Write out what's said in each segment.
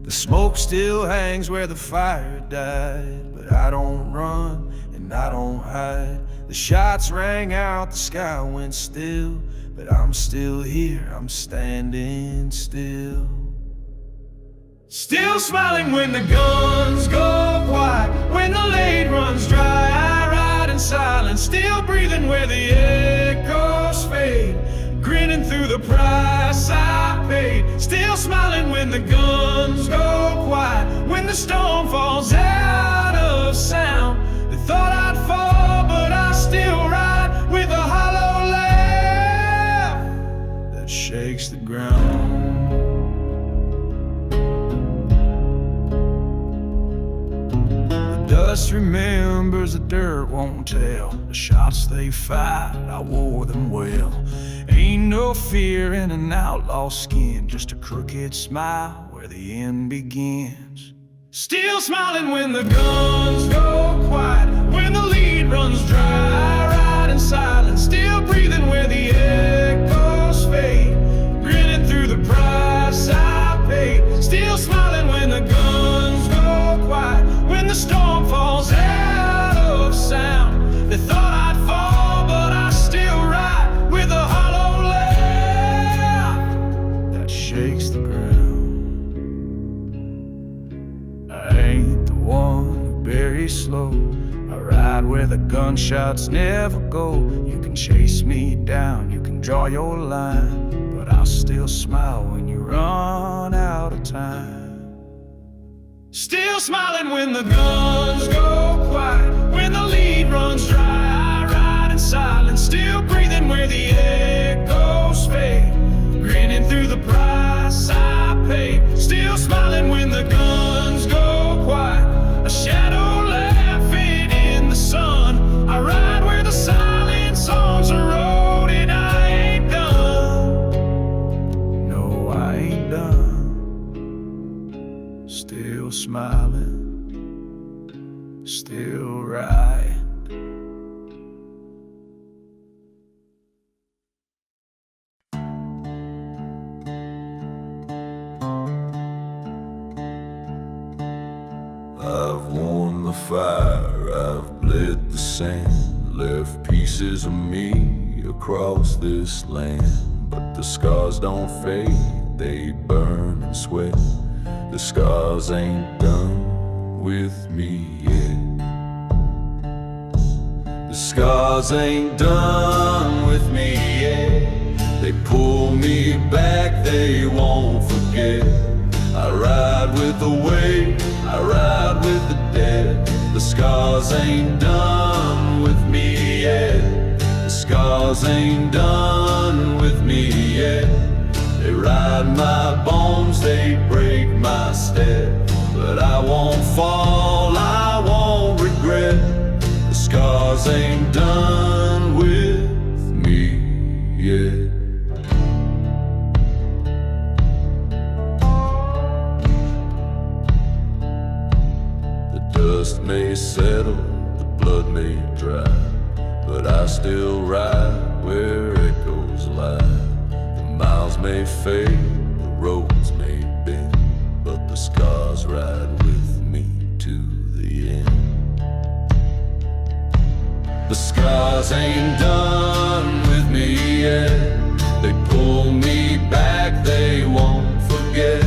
The smoke still hangs where the fire died, but I don't run and I don't hide. The shots rang out, the sky went still, but I'm still here, I'm standing still. Still smiling when the guns go quiet, when the lane runs dry, I ride in silence. Still breathing where the echoes fade, grinning through the price I paid. Still smiling when the guns go quiet, when the storm falls out of sound. They thought I'd fall, but I still ride with a hollow laugh that shakes the ground. Dust remembers, the dirt won't tell. The shots they fired, I wore them well. Ain't no fear in an outlaw's skin, just a crooked smile where the end begins. Still smiling when the guns go quiet, when the lead runs dry, I ride in silence. Still breathing where the echoes fade, grinning through the price I paid. Still smiling when the guns go quiet, when the storm falls out of sound. They thought I'd fall, but I still ride with a hollow laugh that shakes the ground. I ain't the one who buries slow, I ride where the gunshots never go. You can chase me down, you can draw your line, but I'll still smile when you run out of time. Still smiling when the guns go quiet, when the lead runs dry, I ride in silence. Still breathing where the echoes fade, grinning through the price I paid. Still smiling when the guns go quiet, a shadow laughing in the sun. I ride where the silent songs are road, and I ain't done. No, I ain't done. Still smiling, still right. I've worn the fire, I've bled the sand, left pieces of me across this land. But the scars don't fade, they burn and sweat. The scars ain't done with me yet. The scars ain't done with me yet. They pull me back, they won't forget. I ride with the weight, I ride with the dead. The scars ain't done with me yet. The scars ain't done with me yet. They ride my bones, they break my step, but I won't fall, I won't regret. The scars ain't done with me yet. The dust may settle, the blood may dry, but I still ride where echoes lie. Miles may fade, the roads may bend, but the scars ride with me to the end. The scars ain't done with me yet. They pull me back, they won't forget.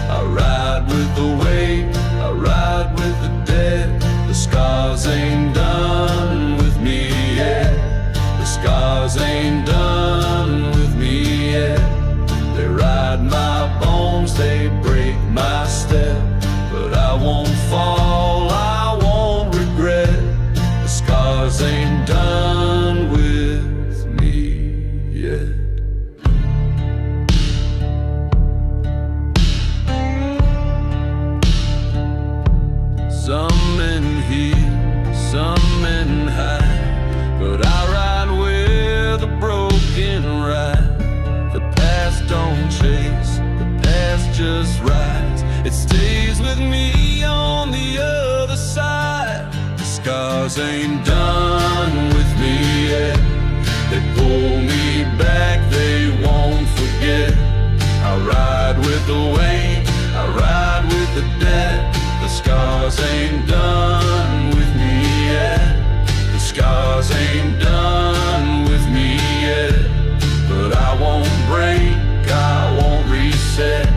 I ride with the weight, I ride with the dead. The scars ain't done with me yet. The scars ain't done with me yet. They ride my bones, they break my step, but I won't fall, I won't regret. The scars ain't done with me yet. Some men here, some men high, but I ride where the broken ride. The past don't chase, the past just rides. It stays with me on the other side. The scars ain't done with me yet. They the way I ride with the dead. The scars ain't done with me yet. The scars ain't done with me yet. But I won't break, I won't reset.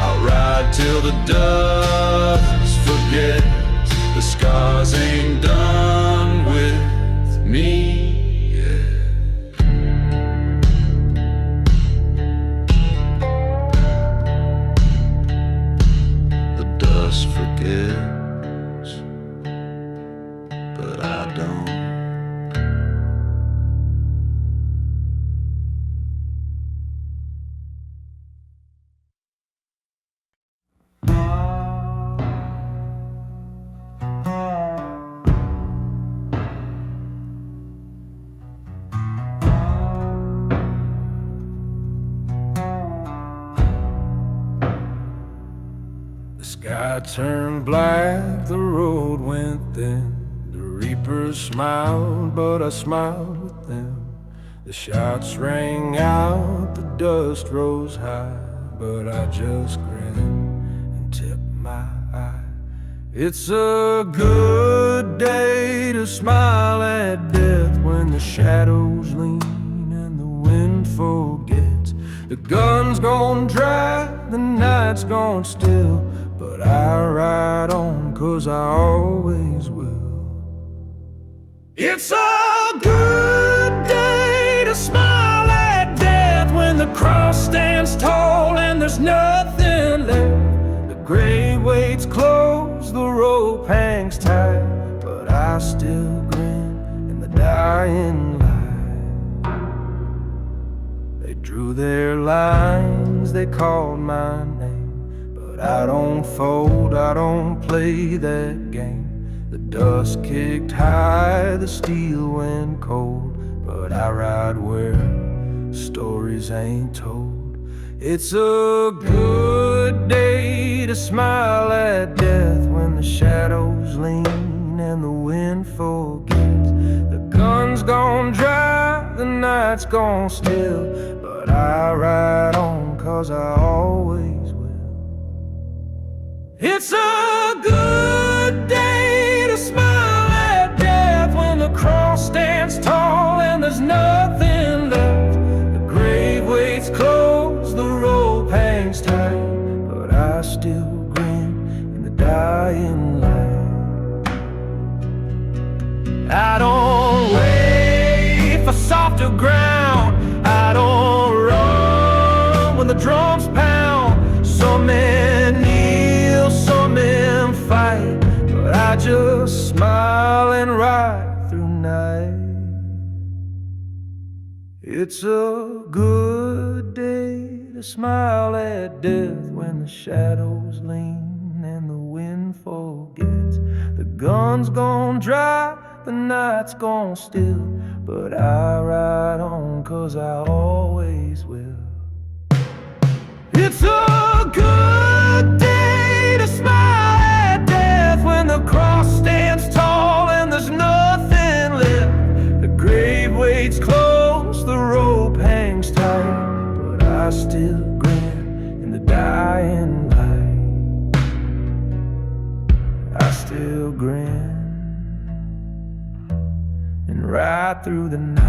I'll ride till the dust forgets. The scars ain't done with me yet. The dust forgets, but I don't. The sky turned black, the road went thin. The reapers smiled, but I smiled with them. The shots rang out, the dust rose high, but I just grinned and tipped my eye. It's a good day to smile at death when the shadows lean and the wind forgets. The gun's gone dry, the night's gone still, but I ride on 'cause I always will. It's a good day to smile at death when the cross stands tall and there's nothing left. The grave waits close, the rope hangs tight, but I still grin in the dying light. They drew their lines, they called my name, but I don't fold, I don't play that game. The dust kicked high, the steel went cold, but I ride where stories ain't told. It's a good day to smile at death when the shadows lean and the wind forgets. The gun's gone dry, the night's gone still, but I ride on 'cause I always will. It's a good day to smile at death when the cross stands tall and there's nothing left. The grave waits close, the rope hangs tight, but I still grin in the dying light. I don't wait for softer ground, I don't run when the drums pound. Some men kneel, some men fight, but I just smile and ride through night. It's a good day to smile at death when the shadows lean and the wind forgets. The gun's gone dry, the night's gone still, but I ride on 'cause I always will. It's a good day to smile at death when the cross stands tall and there's nothing left. The grave waits close, the rope hangs tight, but I still grin in the dying light. I still grin and ride through the night.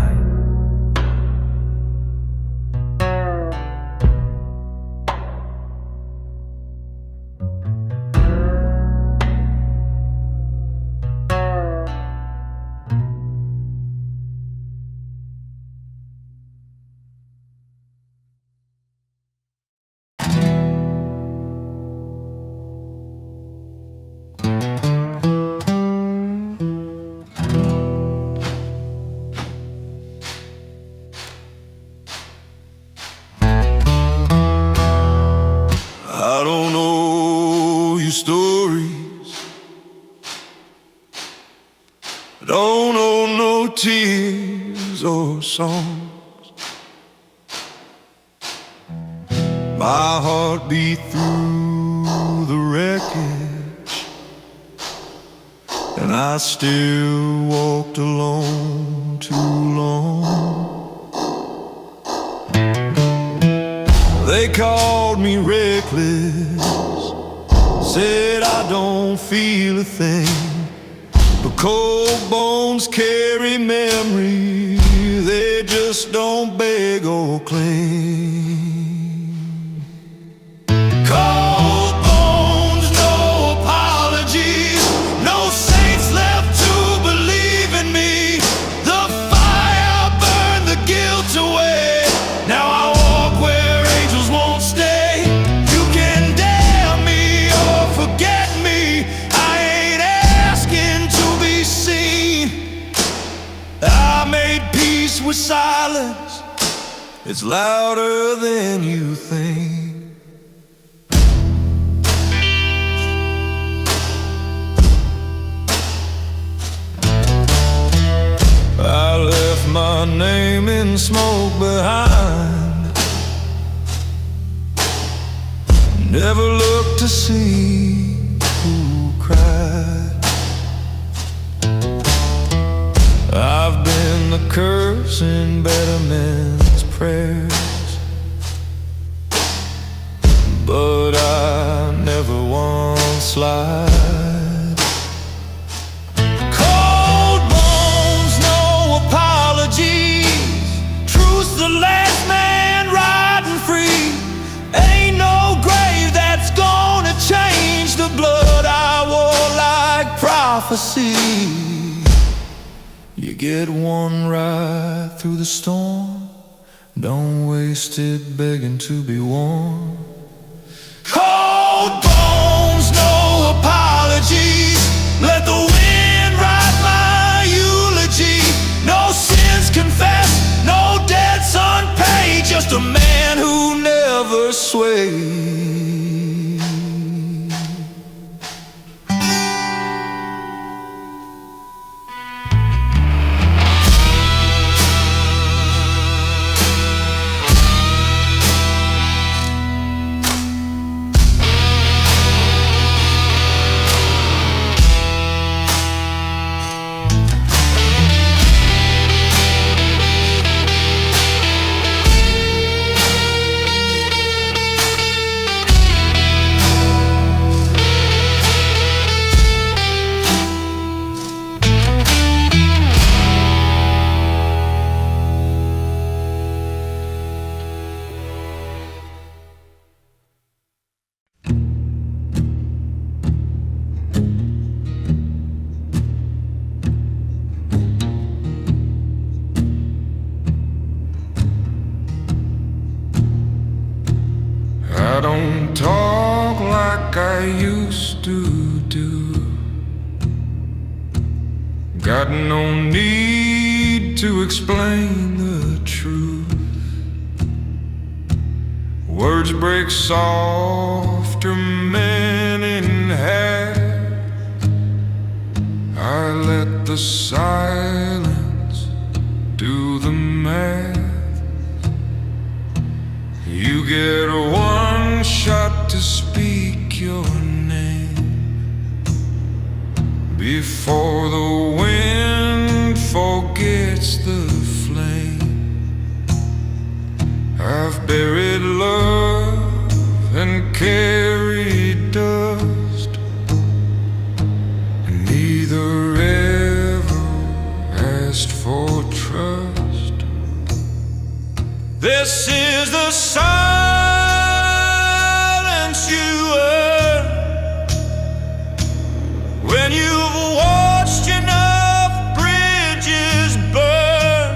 I don't know your stories, don't know no tears or songs. My heart beat through the wreckage, and I still walked alone too long. They called me red reckless. Said I don't feel a thing, but cold bones carry memory. They just don't beg or claim. Cold bones, no apologies, no saints left to believe in me. The fire burned the guilt away. Now I walk where angels won't stay. You can damn me or forget me. I ain't asking to be seen. I made peace with silence. It's louder than you think. I left my name in smoke behind. Never looked to see who cried. I've been the curse in better men's prayers, but I never once lied. Cold bones, no apologies. Truth's the last man riding free. Ain't no grave that's gonna change the blood I wore like prophecy. You get one ride through the storm. Don't waste it begging to be warm. Cold bones, no apologies. Let the wind write my eulogy. No sins confessed, no debts unpaid. Just a man who never swayed. I don't talk like I used to do. Got no need to explain the truth. Words break softer men in half. I let the silence do the math. You get one shot to speak your name before the wind forgets the flame. I've buried love and carried dust, and neither ever asked for trust. This is the silence you earn when you've watched enough bridges burn,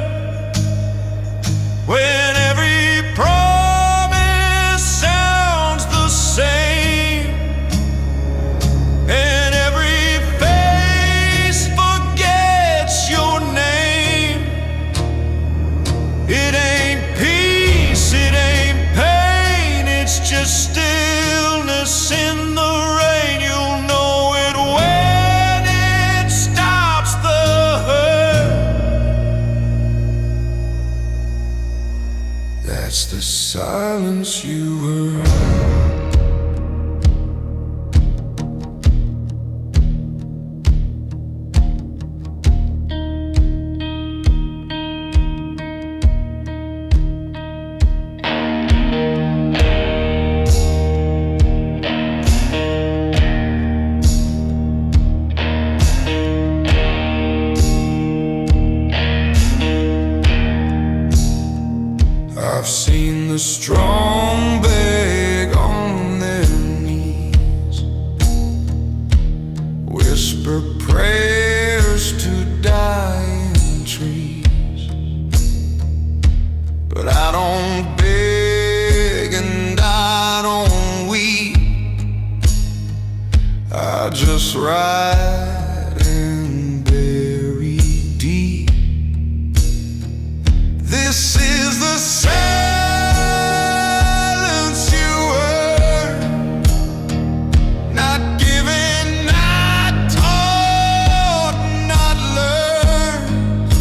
when every promise sounds the same, and every face forgets your name. It ain't peace, it ain't pain, it's just stillness in the rain. You'll know it when it stops the hurt. That's the silence you heard. the strong beg on their knees, whisper prayers to dying trees. But I don't beg and I don't weep, I just ride and bury deep. This is the silence you earn, not given, not taught, not learned.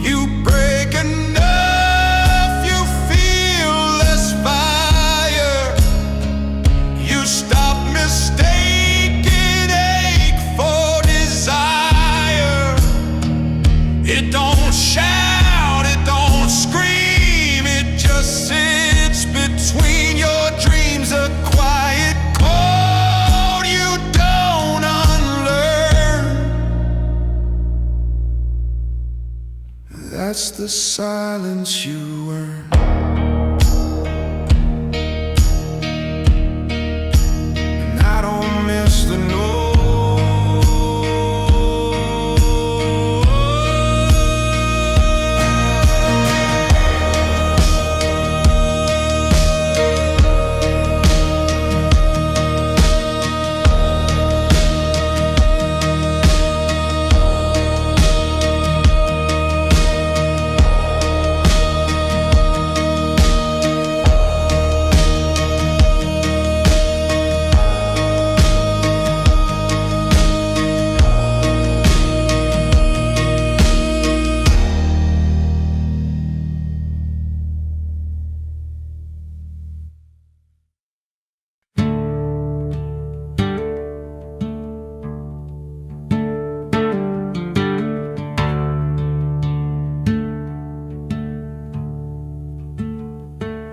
You break enough, you feel less fire. You stop mistaking ache for desire. It don't shout, it don't scream, it just sits between your dreams, a quiet chord you don't unlearn. That's the silence you earn. And I don't miss the noise.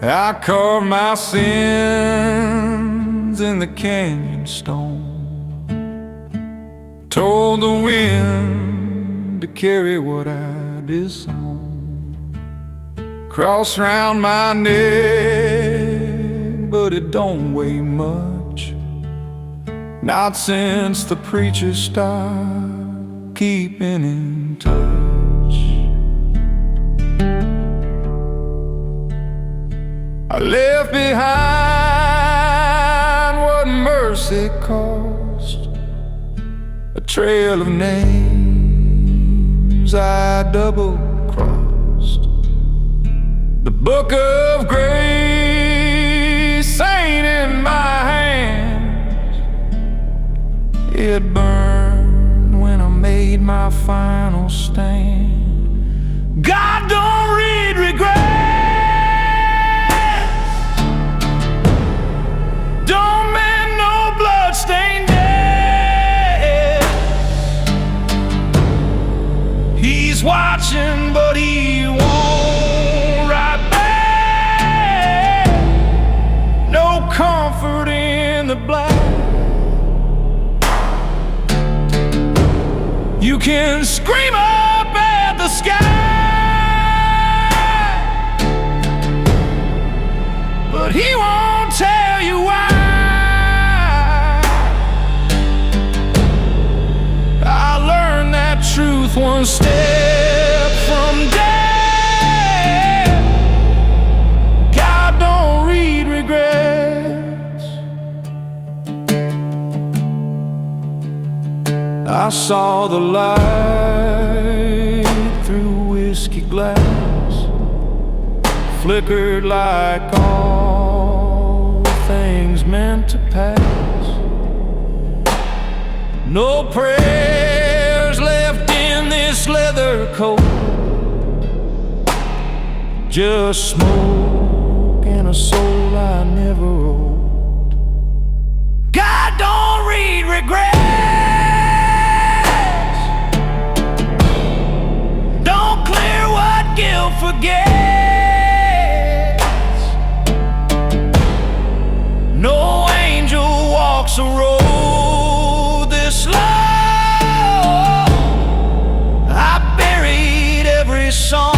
I carved my sins in the canyon stone, told the wind to carry what I disowned. Cross round my neck, but it don't weigh much, not since the preacher stopped keeping in touch. I left behind what mercy cost, a trail of names I double-crossed. The book of grace ain't in my hands, it burned when I made my final stand. God don't read regret, bloodstained days. He's watching, but he won't write back. No comfort in the black. You can scream up at the sky, but he won't tell you why. Truth one step from death. God don't read regrets. I saw the light through whiskey glass, flickered like all things meant to pass. No prayers left in this leather coat, just smoke and a soul I never wrote. God don't read regrets, don't clear what guilt forgets. No angel walks a road this long. I buried every song.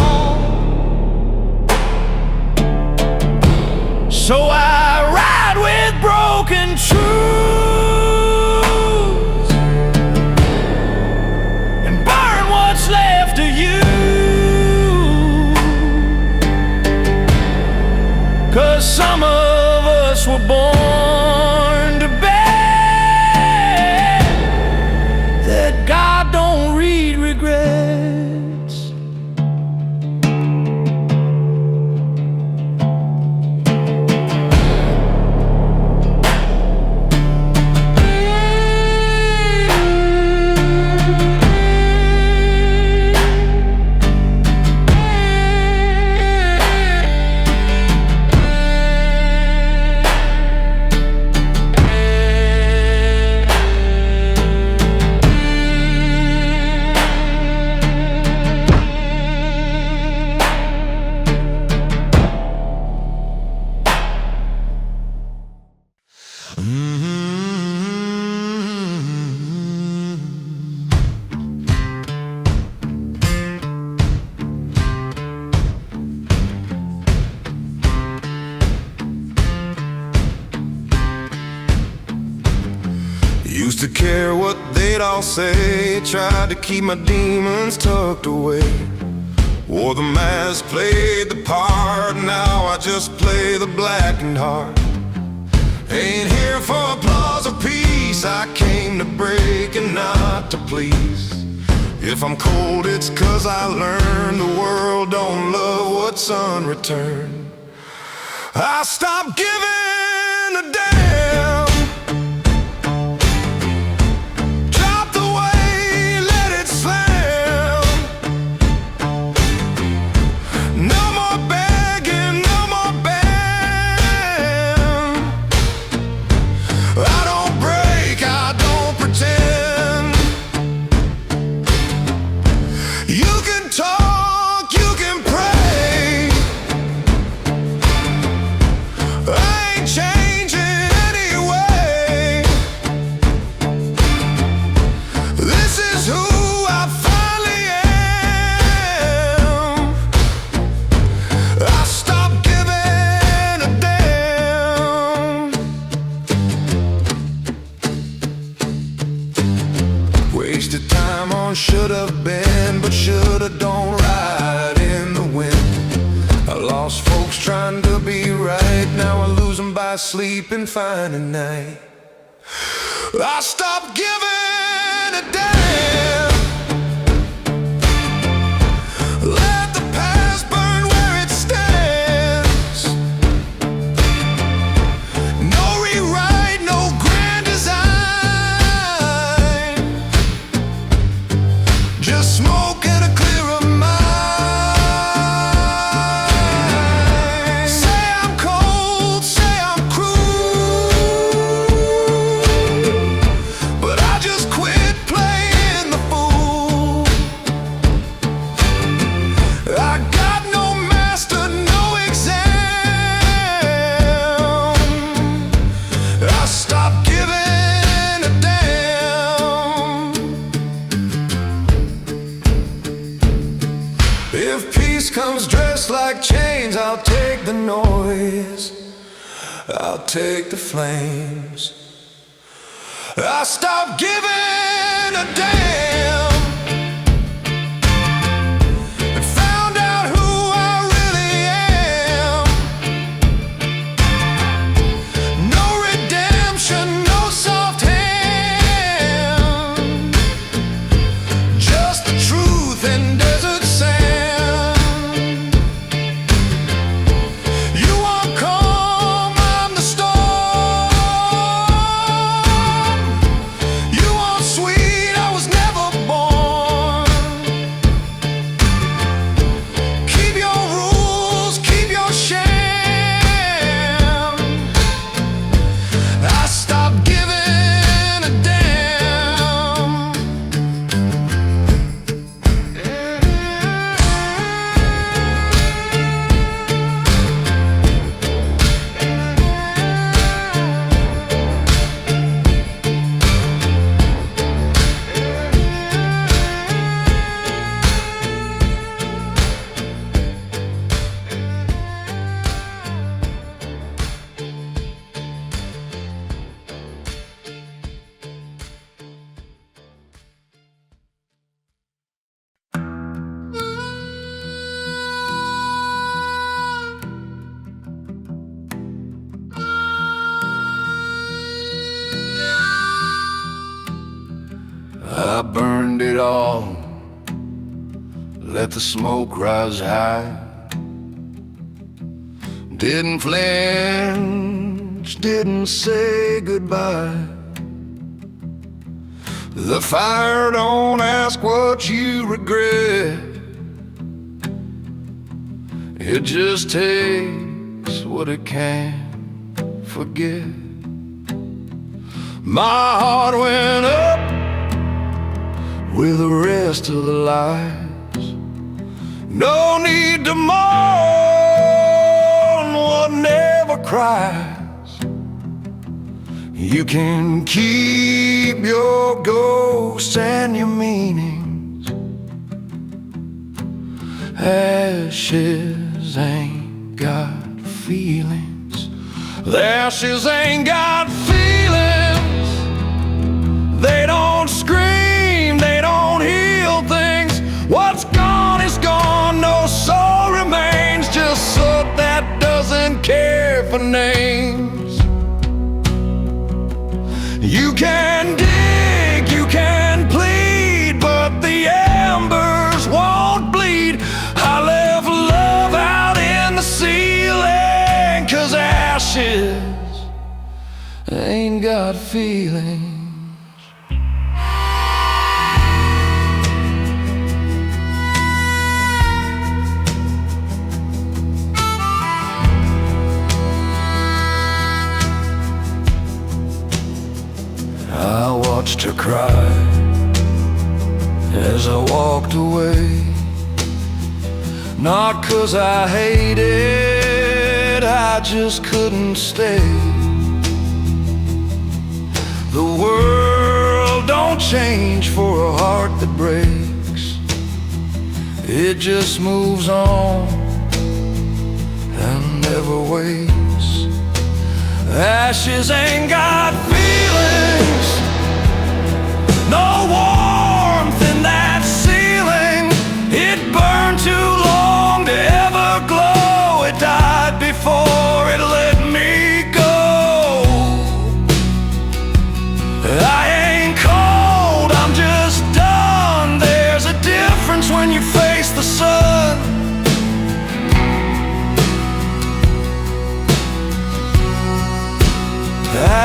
Used to care what they'd all say, tried to keep my demons tucked away. Wore the mask, played the part, now I just play the blackened heart. Ain't here for applause or peace, I came to break and not to please. If I'm cold, it's 'cause I learned the world don't love what's unreturned. I stopped giving a damn. Wasted time on should've been, but should've don't ride in the wind. I lost folks trying to be right, now I lose them by sleeping fine at night. I stopped giving a damn. Let the past burn where it stands. No rewrite, no grand design. Just smoke and a clearer mind. Say I'm cold, say I'm cruel, but I just quit playing the fool. I got no master, no exam. I stopped giving a damn. If peace comes dressed like chains, I'll take the noise, I'll take the flames. I stopped giving a damn and found out who I really am. No redemption, no soft hand, just the truth and desert sand. You want calm, I'm the storm. You want sweet, I was never born. Keep your rules, keep your sham. I stopped giving a damn. I burned it all, let the smoke rise high. Didn't flinch, didn't say goodbye. The fire don't ask what you regret, it just takes what it can forget. My heart went up with the rest of the lies. No need to mourn what never cries. You can keep your ghosts and your meanings. Ashes ain't got feelings. The ashes ain't got feelings. They don't scream, they don't heal things. What's gone is gone, no soul remains. Just soot that doesn't care for names. You can dig, you can plead, but the embers won't bleed. I left love out in the ceiling, 'cause ashes ain't got feelings. I watched her cry as I walked away. Not 'cause I hated, I just couldn't stay. The world don't change for a heart that breaks. It just moves on and never waits. Ashes ain't got feelings, no warmth in that ceiling. It burned too long to ever glow. It died before it let me go. I ain't cold, I'm just done. There's a difference when you face the sun.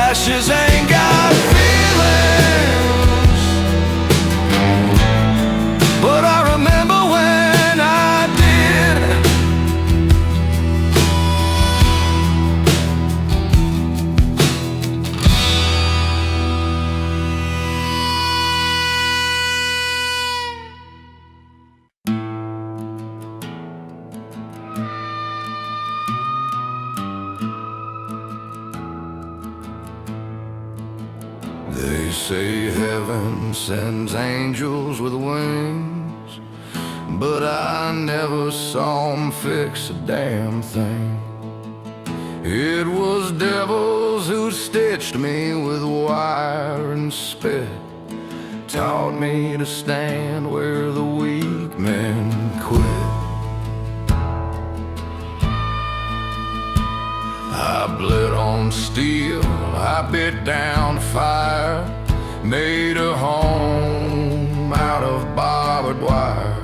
Ashes ain't got feelings, but I remember when I did. They say heaven sends angels with wings, but I never saw 'em fix a damn thing. It was devils who stitched me with wire and spit, taught me to stand where the weak men quit. I bled on steel, I bit down fire, made a home out of barbed wire.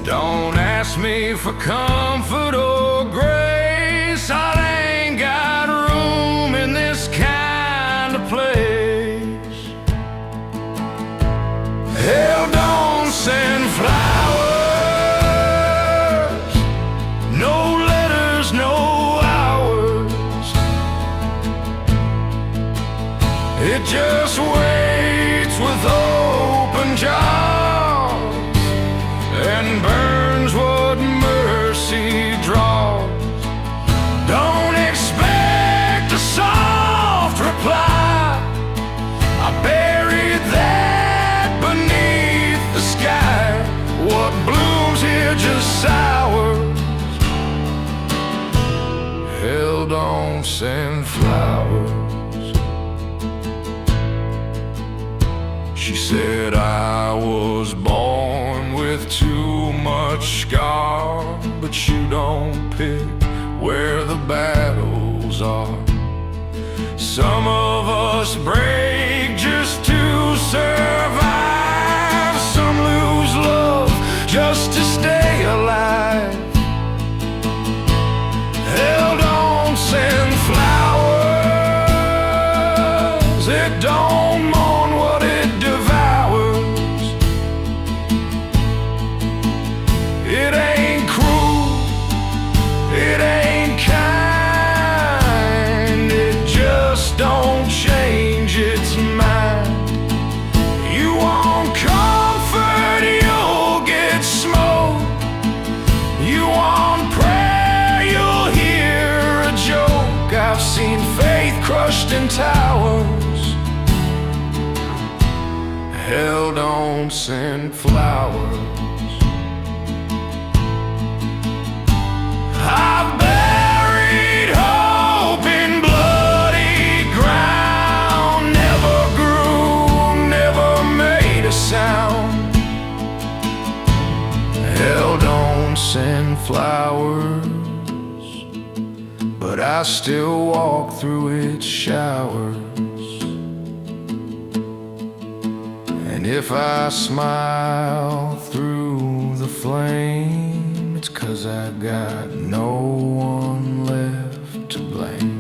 Don't ask me for comfort or grace, I ain't got room in this kind of place. Hell don't send flowers, no letters, no hours. It just waits with open jaws and burns what mercy draws. Don't expect a soft reply, I buried that beneath the sky. What blooms here just sours. Hell don't send flowers. She said I was born with too much scar, but you don't pick where the battles are. Some of us break just to survive. Some lose love just to stay alive. Hell don't send flowers, it don't mourn what it devours. It ain't cruel, it ain't kind, it just don't change its mind. You want comfort, you'll get smoked. You want prayer, you'll hear a joke. I've seen faith crushed in towers. Hell don't send flowers. I've buried hope in bloody ground, never grew plants and flowers, but I still walk through its showers. And if I smile through the flame, it's 'cause I got no one left to blame.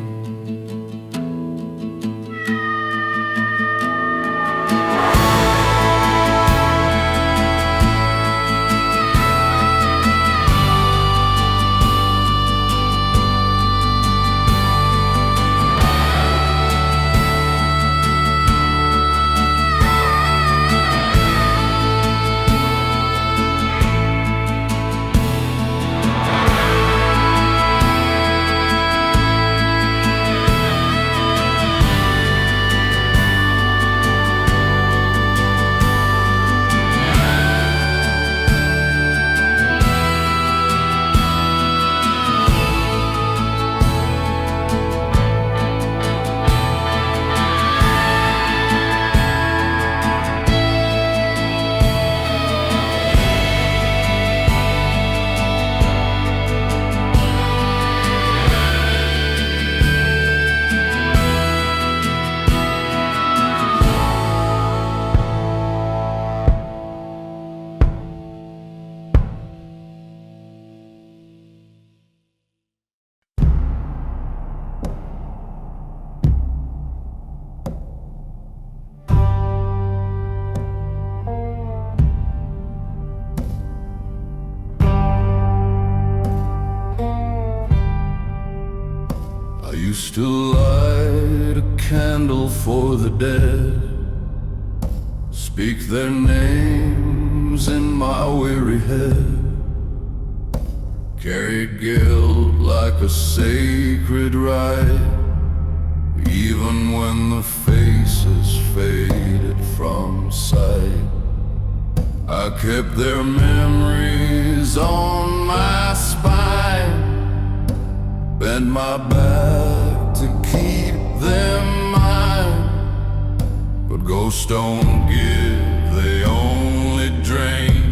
I used to light a candle for the dead, speak their names in my weary head, carried guilt like a sacred rite, even when the faces faded from sight. I kept their memories on my spine, bend my back to keep them mine. But ghosts don't give, they only drain.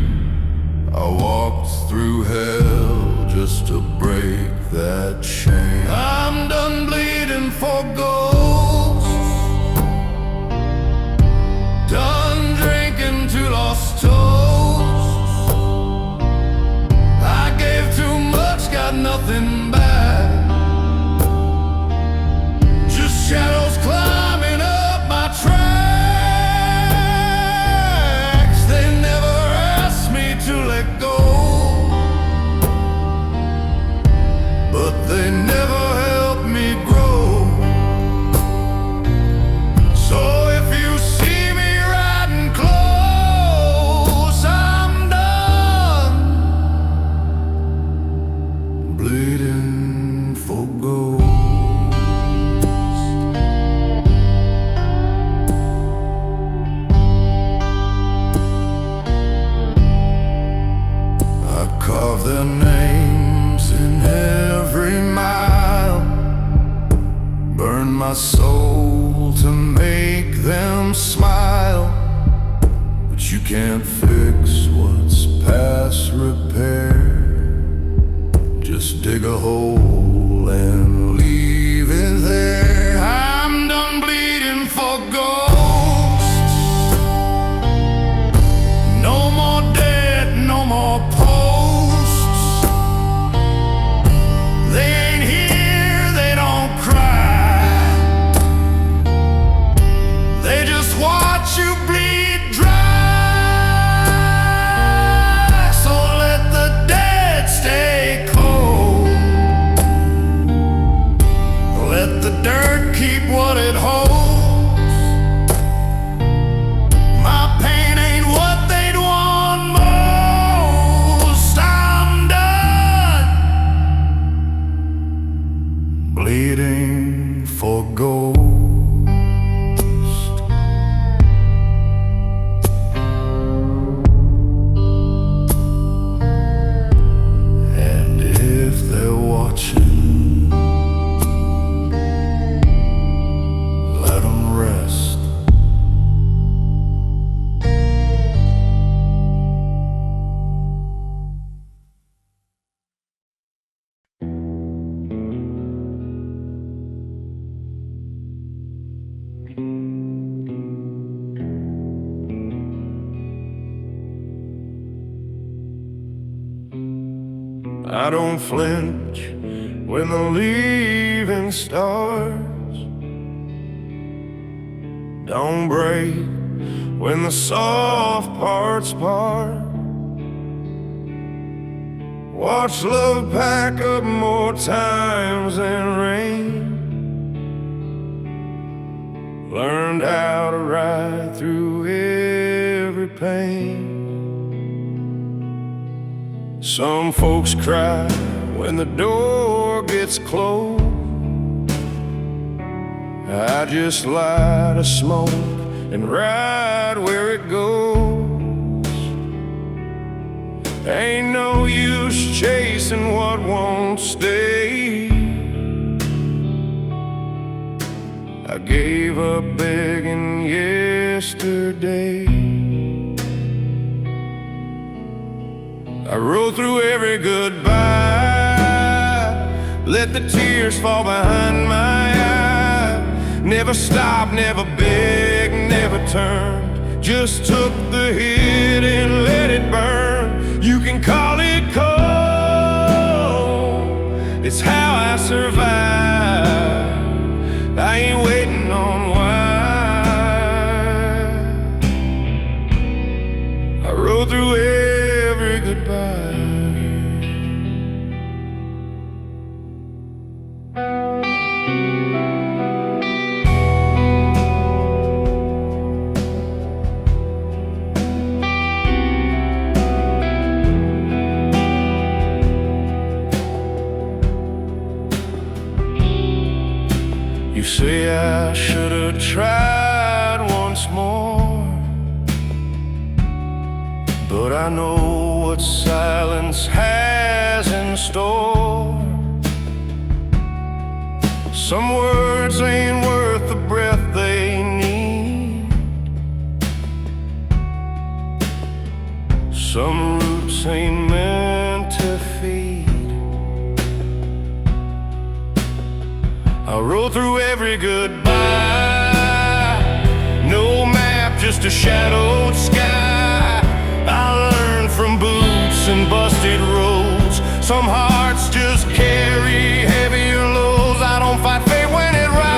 I walked through hell just to break that chain. I'm done bleeding for ghosts, done drinking to lost toasts. I gave too much, got nothing back, just shadows climbing up my tracks. They never asked me to let go, but they never helped me grow. So if you see me riding close, I'm done bleeding for gold. I carve their names in every mile, burn my soul to make them smile. But you can't fix what's past repair, just dig a hole and leave it there. I'm done bleeding for ghosts, no more dead, no more posts. They ain't here, they don't cry, they just watch you bleed dry. I don't flinch when the leaving starts. Don't break when the soft parts part. Watch love pack up more times than rain. Learned how to ride through every pain. Some folks cry when the door gets closed. I just light a smoke and ride where it goes. Ain't no use chasing what won't stay. I gave up begging yesterday. I rode through every goodbye, let the tears fall behind my eye. Never stopped, never begged, never turned. Just took the hit and let it burn. You can call it cold, it's how I survive. I ain't waiting on why. I rode through every goodbye. You say I should have tried once more, but I know what silence has in store. Some words ain't worth the breath they need. Some roots ain't meant to feed. I rode through every goodbye. No map, just a shadowed sky. I learned from boots and busted roads. Some hearts just carry heavier loads. I don't fight fate when it rides,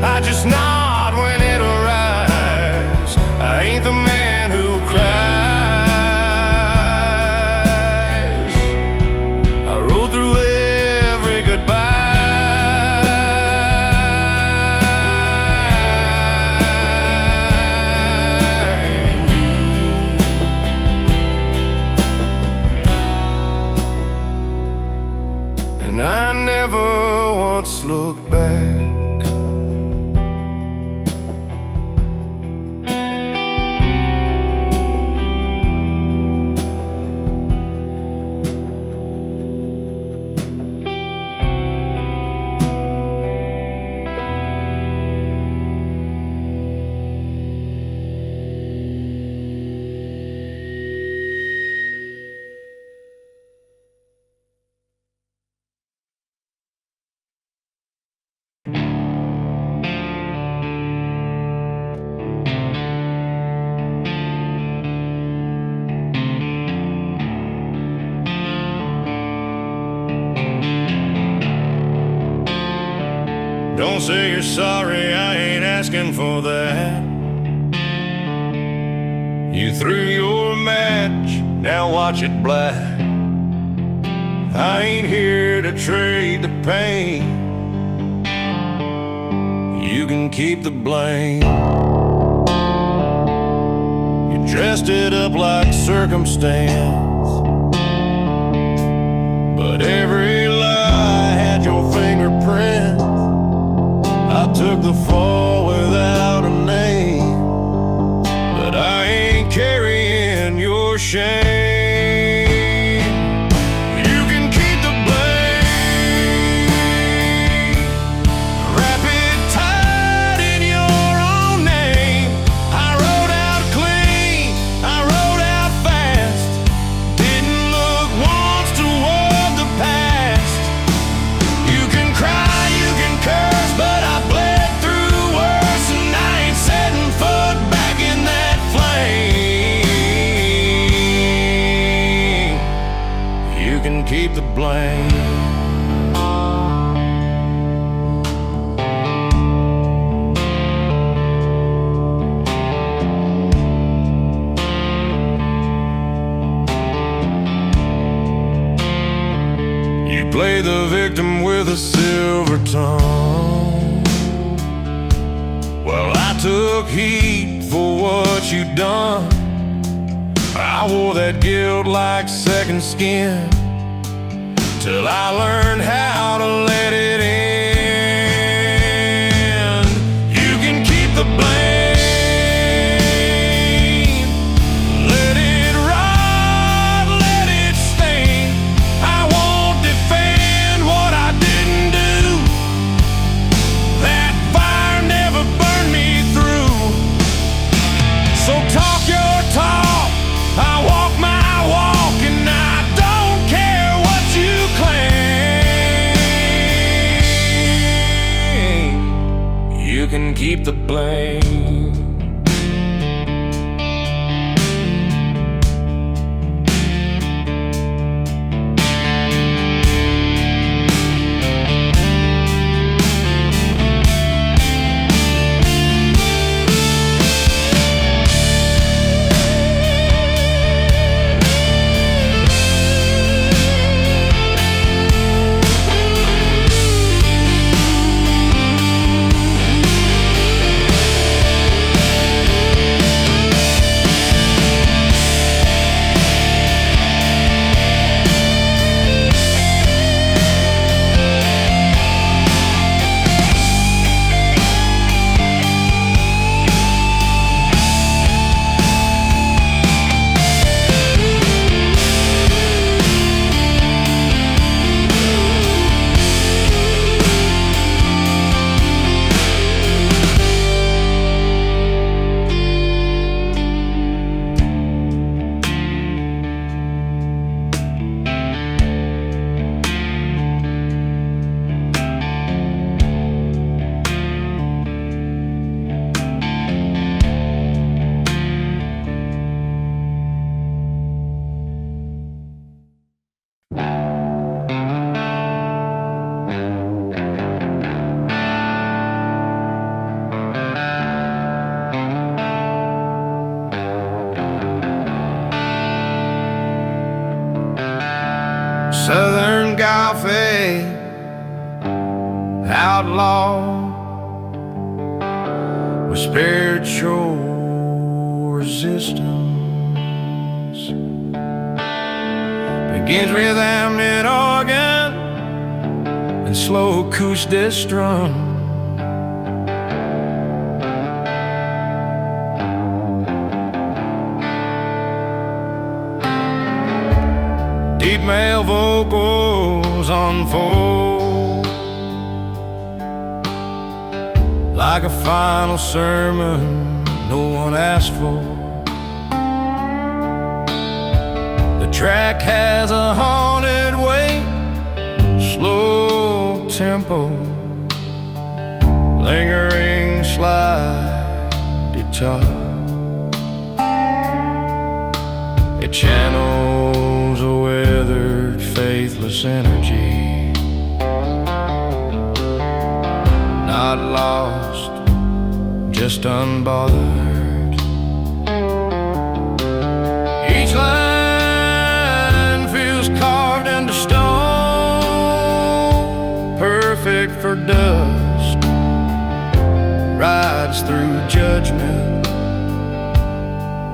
I just nod when it arrives. I ain't the man who cries. I rode through every goodbye. And I never once looked back. Don't say you're sorry, I ain't asking for that. You threw your match, now watch it black. I ain't here to trade the pain. You can keep the blame. You dressed it up like circumstance, but every lie had your fingerprint. I took the fall without a name, but I ain't carrying your shame. You can keep the blame, wrap it tight in your own name. I rode out clean, I rode out fast, didn't look once toward the past. You can cry, you can curse, but I bled through worse, and I ain't setting foot back in that flame. can keep the blame. You play the victim with a silver tongue. Well, I took heat for what you done. I wore that guilt like second skin till I learned how to let it end. You can keep the blame, let it rot, let it stain. I won't defend what I didn't do. That fire never burned me through. So talk your talk, I walk my walk, and I don't care what you claim. You can keep the blame. Southern Gothic outlaw with spiritual resistance. Begins with amnient organ and slow acoustic strum. Deep male vocals unfold like a final sermon no one asked for. The track has a haunted weight, slow tempo, lingering slide guitar. It channels a weathered, faithless energy, not lost, just unbothered. Each line feels carved into stone, perfect for dust, rides through judgment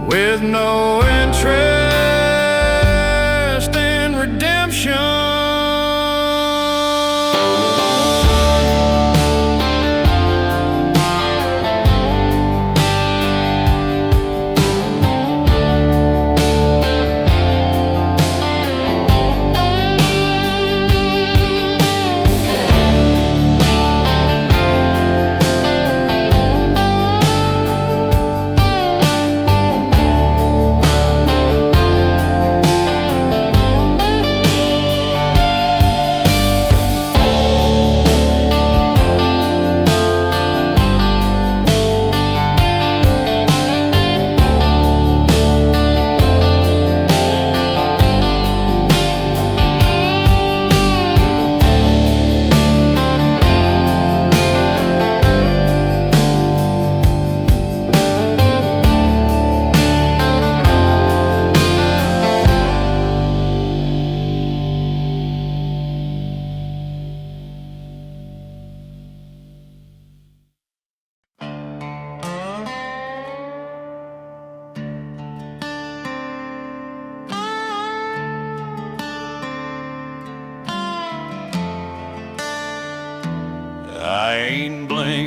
with no interest in redemption.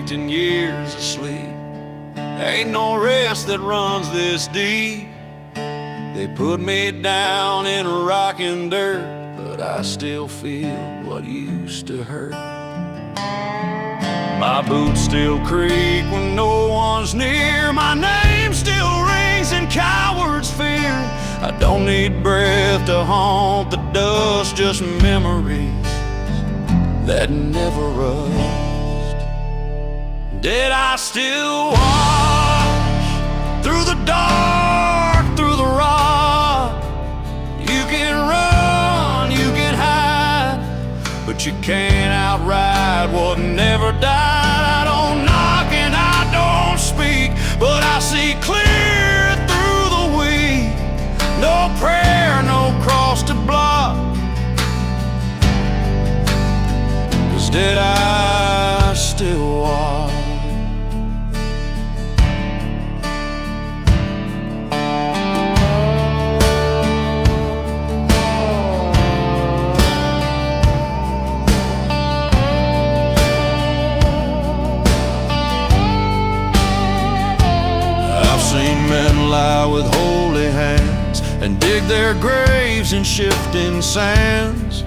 wasting years asleep. Ain't no rest that runs this deep. They put me down in rocking dirt, but I still feel what used to hurt. My boots still creak when no one's near. My name still rings in cowards' fear. I don't need breath to haunt the dust, just memories that never rust. Did I still watch through the dark, through the rock? You can run, you can hide, but you can't outride what never died. I don't knock and I don't speak, but I see clear through the weak. No prayer, no cross to block. 'Cause did I still walk? Men lie with holy hands and dig their graves in shifting sands,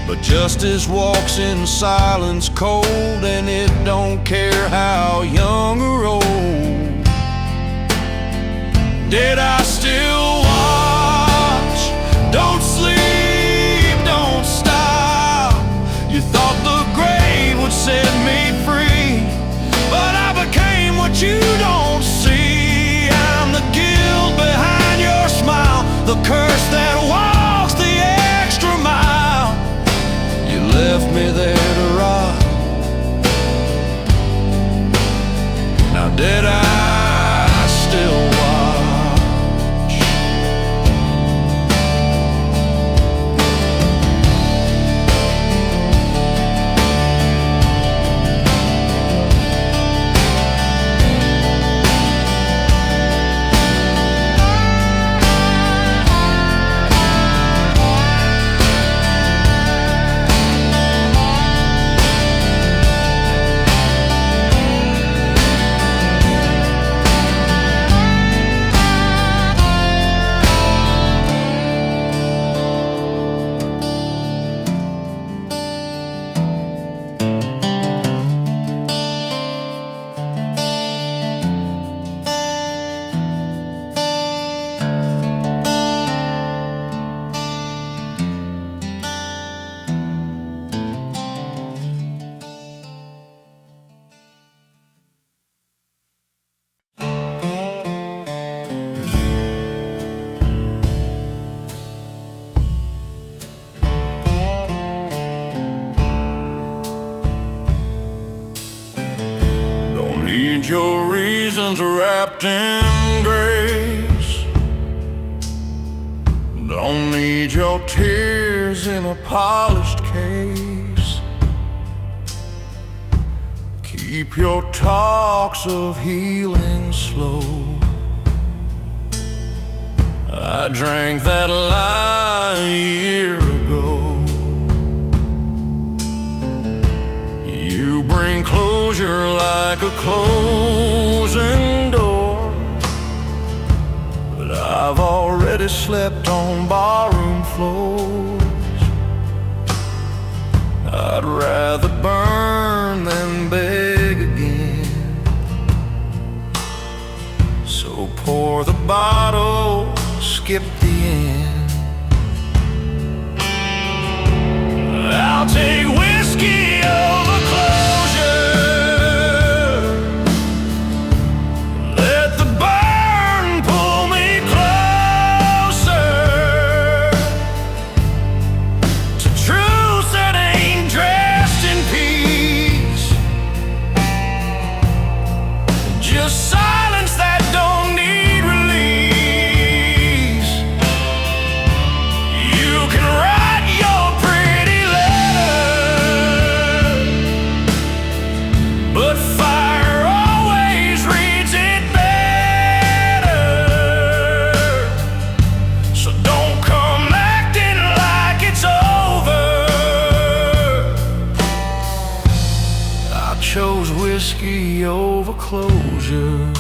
but justice walks in silence cold, and it don't care how young or old. Did I still watch? Don't sleep, don't stop. You thought the grave would set me free, but I became what you don't see. The guilt behind your smile, the curse that walks the extra mile. You left me there to rot. Now did I still watch? Your reasons wrapped in grace. Don't need your tears in a polished case. Keep your talks of healing slow. I drank that lie a year ago. You bring closure like a closing door, but I've already slept on barroom floors. I'd rather burn than beg again. So pour the bottle, skip the end. I'll take whiskey over closure. Let the burn pull me closer to truths that ain't dressed in peace. Just silence that don't need release. You can write your pretty letter whiskey over closure.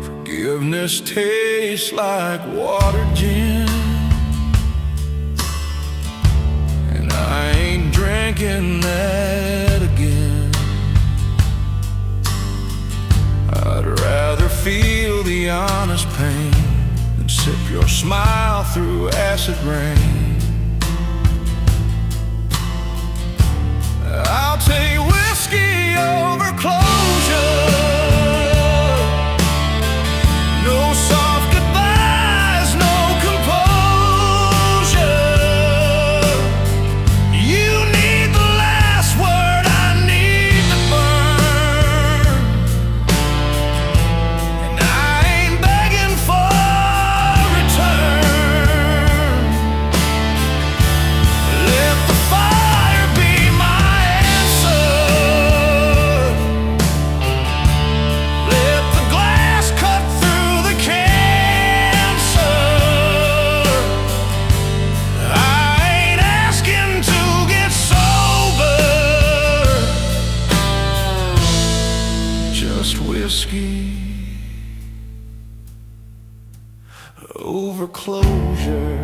Forgiveness tastes like water, gin, and I ain't drinking that again. I'd rather feel the honest pain than sip your smile through acid rain. I'll take whiskey over closure. No soft goodbyes, no composure. You need the last word, I need the burn. And I ain't begging for return. Let the fire be my answer. Let the glass cut through the cancer. I ain't asking to get sober, just whiskey over closure.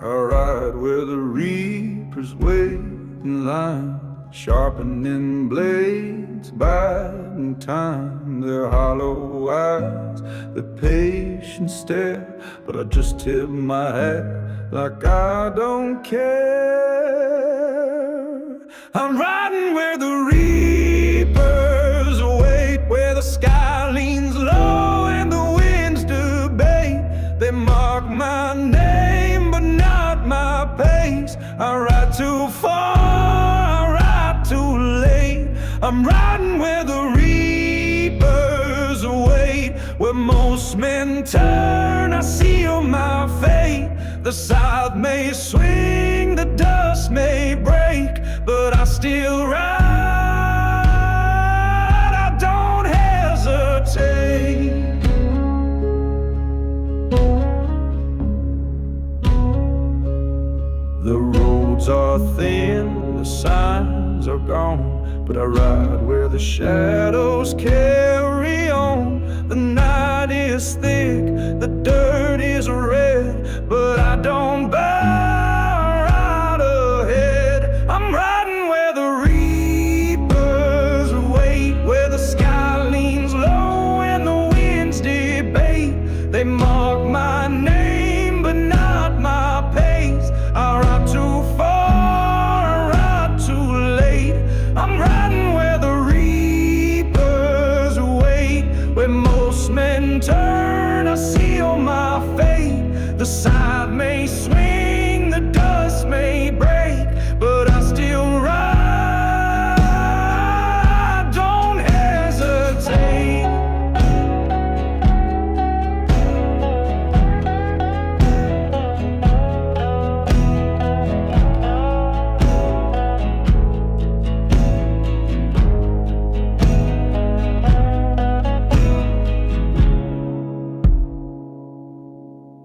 I ride where the reapers wait in line, sharpening blades, biding time. Their hollow eyes, their patient stare, but I just tip my hat like I don't care. I'm riding where the reapers wait, where the sky leans low and the winds debate. They mark my name but not my pace. I ride too far, I ride too late. I'm riding where the reapers wait, where most men turn. I seal my fate. The scythe may swing, the dust may break, but I still ride. I don't hesitate. The roads are thin, the signs are gone, but I ride where the shadows carry on. The night is thick, the dirt is red, but I don't bow, I ride ahead. I'm riding where the reapers wait, where the sky leans low and the winds debate. They mark my name but not my pace. I ride too far, I ride too late. I'm riding where the reapers wait, where most men turn. I seal my fate. The scythe may swing, the dust may break, but I still ride. Don't hesitate.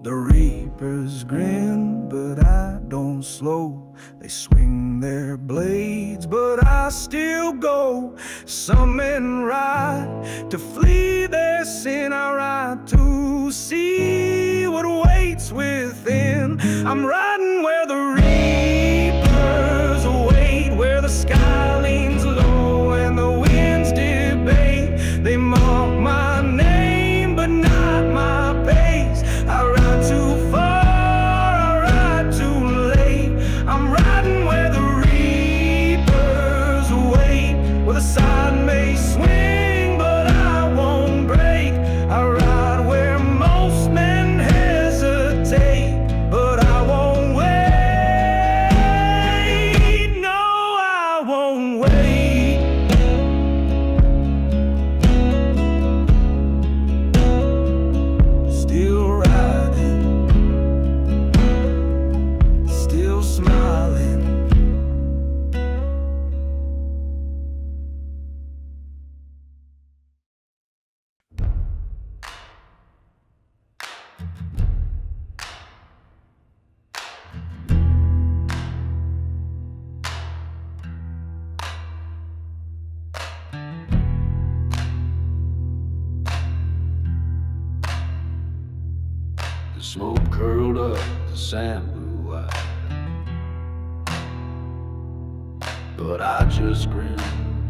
The reapers grin, but I don't on slow. They swing their blades, but I still go. Some men ride to flee their sin. I ride to see what waits within. I'm riding where the reapers await, where the sky leans low and the winds debate. They mock my name, but not my pace. I ride too far, I ride too late. I'm riding where the reapers wait, where the side may swing, but I won't break. I ride where most men hesitate, but I won't wait. No, I won't wait. Still riding, still smiling. The smoke curled up, the sand blew wide, but I just grinned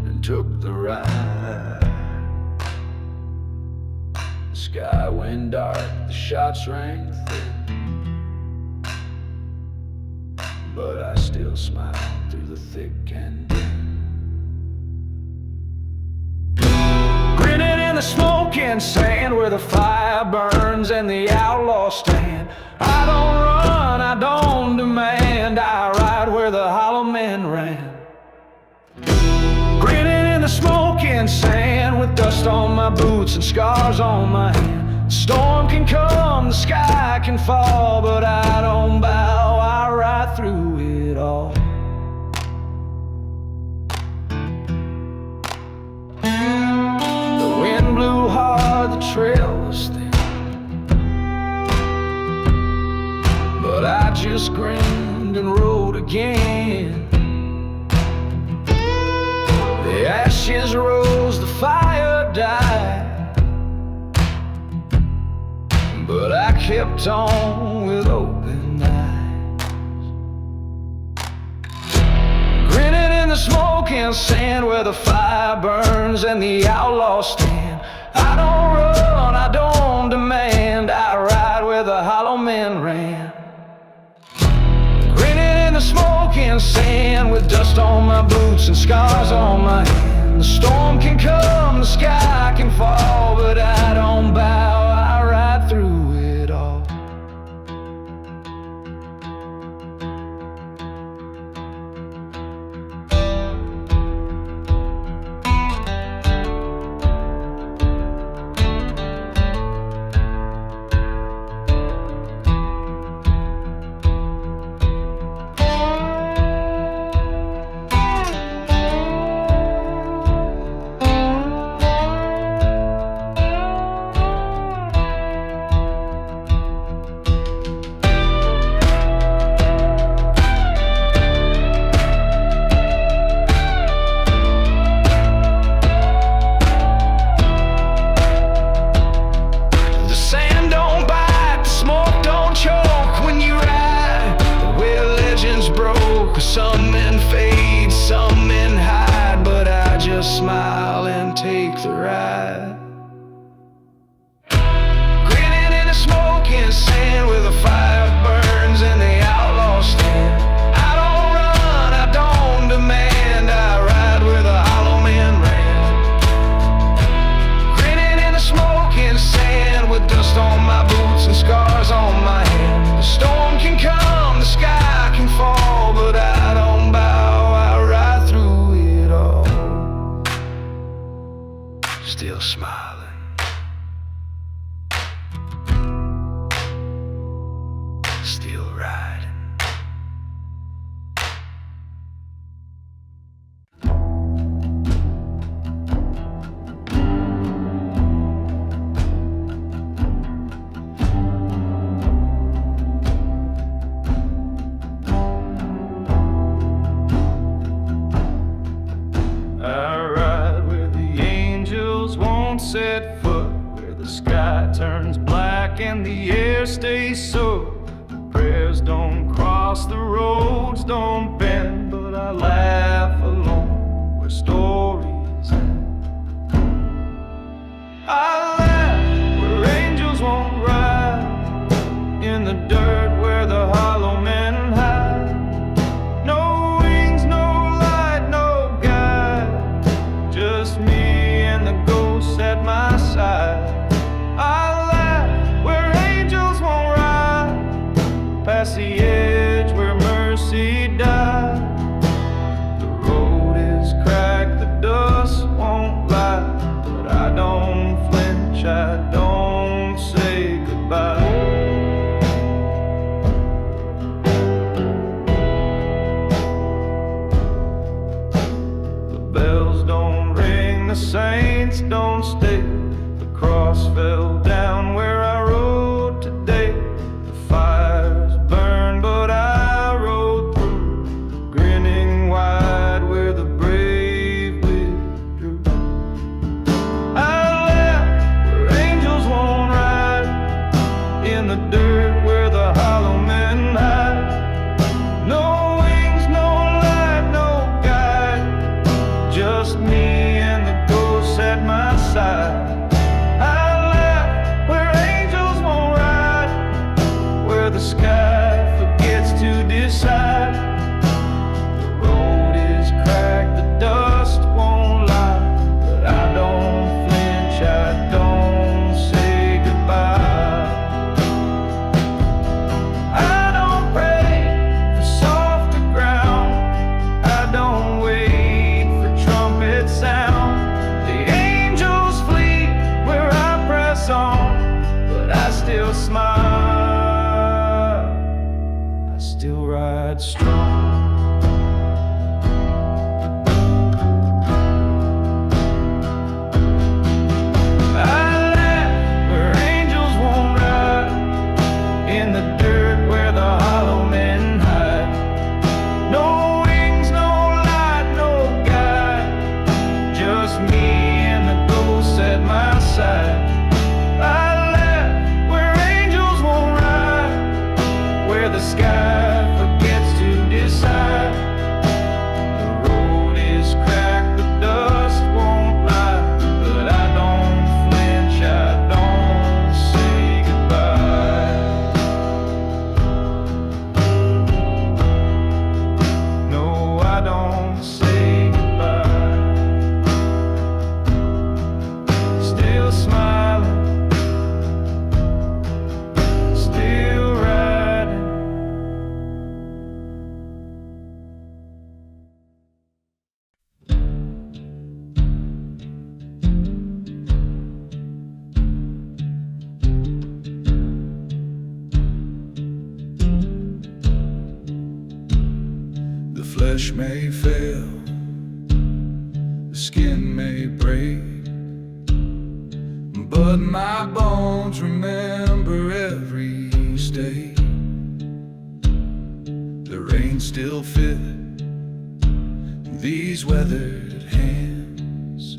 and took the ride. The sky went dark, the shots rang thin, but I still smiled through the thick and dim. Grinning in the smoke and sand, where the fire burns and the outlaws stand. I don't run, I don't demand, I ride where the hollow men ran. Grinning in the smoke and sand, with dust on my boots and scars on my hand. Storm can come, the sky can fall, but I don't bow, I ride through it all. The wind blew hard, the trail was thin, but I just grinned and rode again. The ashes rose, the fire died, but I kept on with open eyes. Grinning in the smoke and sand, where the fire burns and the outlaws stand. I don't run, I don't demand, I ride where the hollow men ran. Grinning in the smoke and sand, with dust on my boots and scars on my hand. The storm can come, the sky can fall, but I don't bow, I ride through it all. the sky turns black and the air stays so. Prayers don't cross, the roads don't bend, but I laugh alone where stories end. I laugh where angels won't ride, in the dirt where the hollow men hide. No wings, no light, no guide, just me and the ghosts at my side. I laugh where angels won't ride, past the edge where mercy died. The road is cracked, the dust won't lie, but I don't flinch, I don't say goodbye. The bells don't ring, the saints don't stay, the cross fell down where I rode today. The fires burn, but I rode through, grinning wide where the brave withdrew. I laugh where angels won't ride, in the dirt where the hollow men hide. No wings, no light, no guide, just me and the ghosts at my side. The sky forgets to decide. The road is cracked, the dust won't lie, but I don't flinch, I don't say goodbye. I don't pray for softer ground, I don't wait for trumpet sound. The angels flee where I press on, but I still smile, still ride strong. I laugh where angels won't ride, in the dirt where the hollow men hide. No wings, no light, no guide, just me and the ghosts at my side. I laugh where angels won't ride, where the sky flesh may fail, the skin may break, but my bones remember every state. The rain still fit these weathered hands.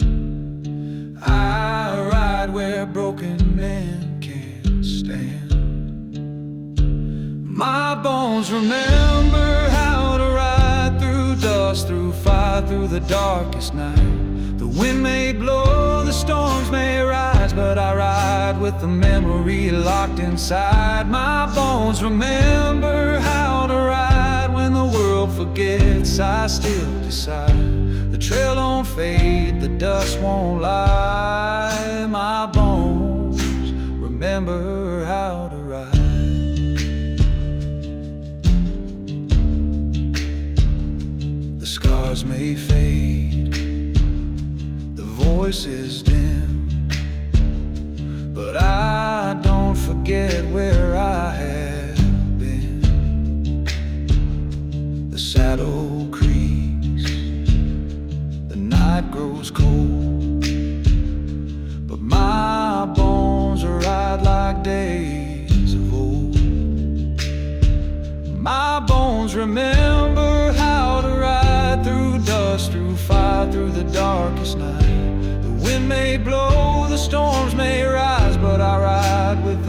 I ride where broken men can't stand. My bones remember how to ride through dust, through fire, through the darkest night. The wind may blow, the storms may rise, but I ride with the memory locked inside. My bones remember how to ride when the world forgets. I still decide. The trail don't fade, the dust won't lie. My bones remember how to ride. The scars may fade, the voice is dim, but I don't forget where I have been. The saddle creaks, the night grows cold, but my bones ride like days of old. My bones remember how to ride through dust, through fire, through the darkest night. The wind may blow, the storms may rise,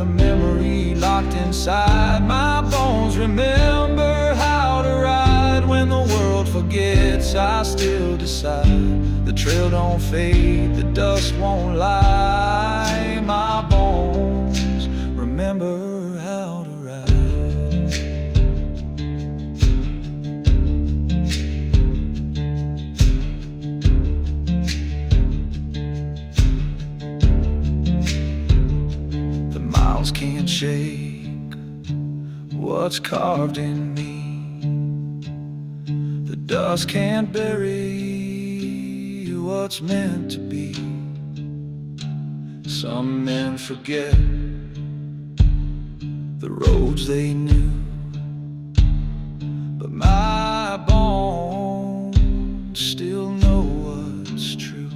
a memory locked inside my bones. Remember how to ride when the world forgets. I still decide. The trail don't fade, the dust won't lie. My bones remember how to ride. The miles can't shake what's carved in me. The dust can't bury what's meant to be. Some men forget the roads they knew, but my bones still know what's true.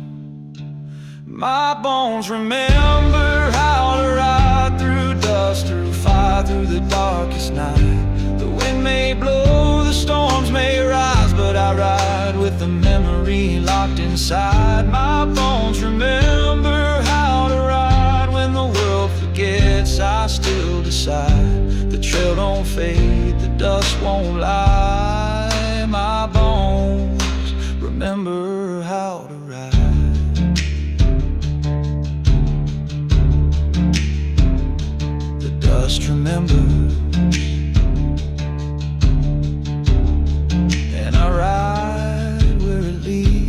My bones remember how to ride through dust, through fire, through the darkest night. The wind may blow, the storms may rise, but I ride with the memory locked inside. My bones remember how to ride when the world forgets. I still decide. The trail don't fade, the dust won't lie. My bones remember how to ride. The dust remembers, and I ride where it leads.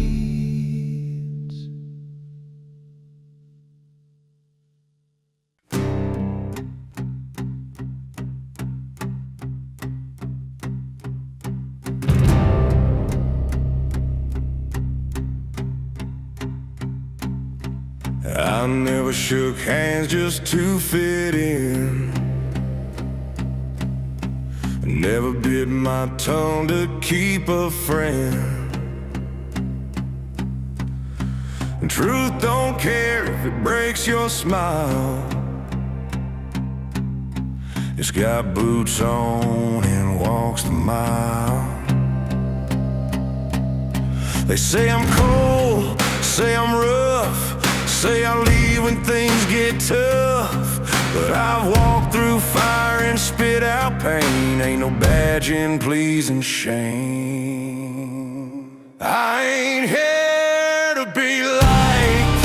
I never shook hands just to fit in. Never bit my tongue to keep a friend. And truth don't care if it breaks your smile. It's got boots on and walks the mile. They say I'm cold, say I'm rough, say I leave when things get tough. But I've walked through fire and spit out pain. Ain't no badge in pleasing shame. I ain't here to be liked,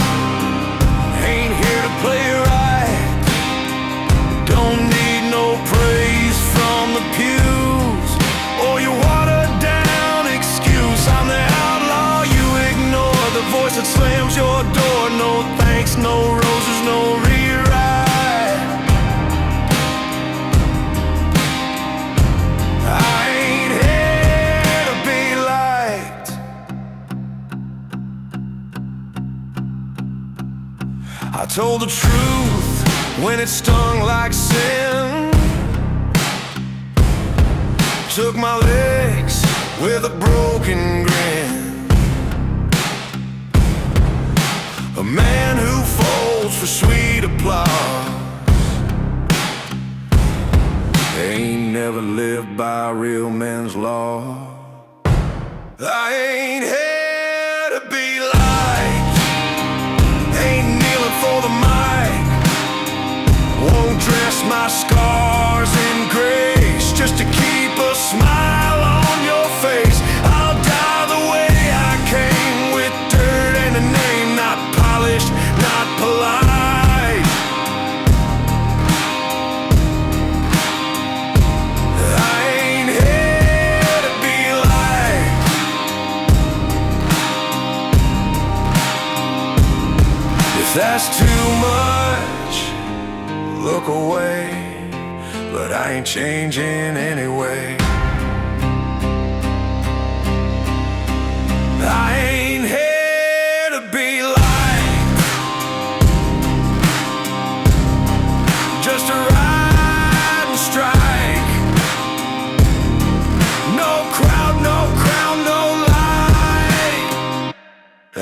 ain't here to play right. Don't need no praise from the pews or your watered down excuse. I'm the outlaw you ignore, the voice that slams your door. No thanks, no roses, no rewrite. I ain't here to be liked. I told the truth when it stung like sin. Took my legs with a broken grin. A man who folds for sweet applause ain't never lived by real men's law. I ain't here to be liked, ain't kneeling for the mic. Won't dress my scars in grace just to keep a smile on your face. I'll die the way I came, with dirt and a name, not polished, not polite. I ain't here to be liked. If that's too much, look away, but I ain't changing anyway. I ain't here to be liked, just to ride and strike. No crowd, no crown, no light. I